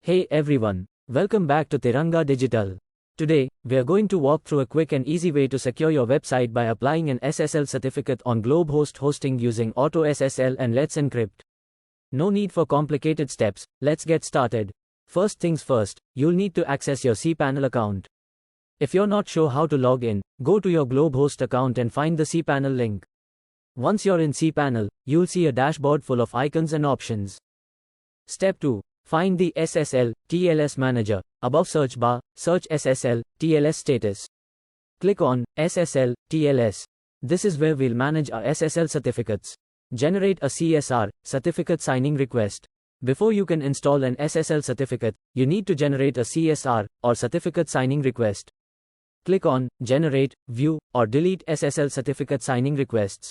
Hey everyone, welcome back to Tiranga Digital. Today, we are going to walk through a quick and easy way to secure your website by applying an SSL certificate on Globehost hosting using AutoSSL and Let's Encrypt. No need for complicated steps, let's get started. First things first, you'll need to access your cPanel account. If you're not sure how to log in, go to your Globehost account and find the cPanel link. Once you're in cPanel, you'll see a dashboard full of icons and options. Step 2. Find the SSL, TLS manager. Above search bar, search SSL, TLS status. Click on SSL, TLS. This is where we'll manage our SSL certificates. Generate a CSR, certificate signing request. Before you can install an SSL certificate, you need to generate a CSR, or certificate signing request. Click on Generate, View, or Delete SSL certificate signing requests.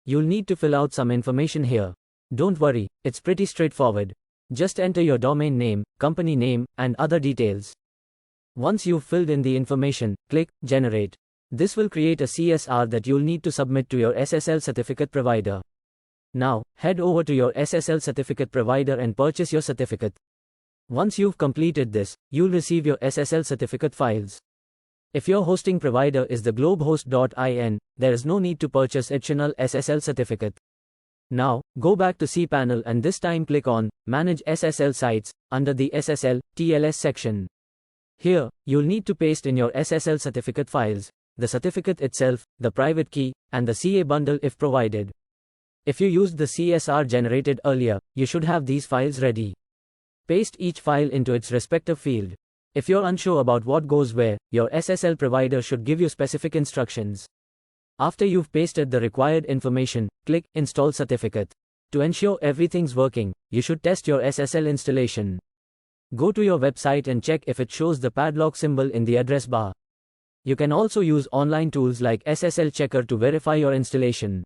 You'll need to fill out some information here. Don't worry, it's pretty straightforward. Just enter your domain name, company name, and other details. Once you've filled in the information, click Generate. This will create a CSR that you'll need to submit to your SSL certificate provider. Now, head over to your SSL certificate provider and purchase your certificate. Once you've completed this, you'll receive your SSL certificate files. If your hosting provider is the globehost.in, there is no need to purchase additional SSL certificate. Now, go back to cPanel and this time click on Manage SSL Sites, under the SSL, TLS section. Here, you'll need to paste in your SSL certificate files, the certificate itself, the private key, and the CA bundle if provided. If you used the CSR generated earlier, you should have these files ready. Paste each file into its respective field. If you're unsure about what goes where, your SSL provider should give you specific instructions. After you've pasted the required information, click Install Certificate. To ensure everything's working, you should test your SSL installation. Go to your website and check if it shows the padlock symbol in the address bar. You can also use online tools like SSL Checker to verify your installation.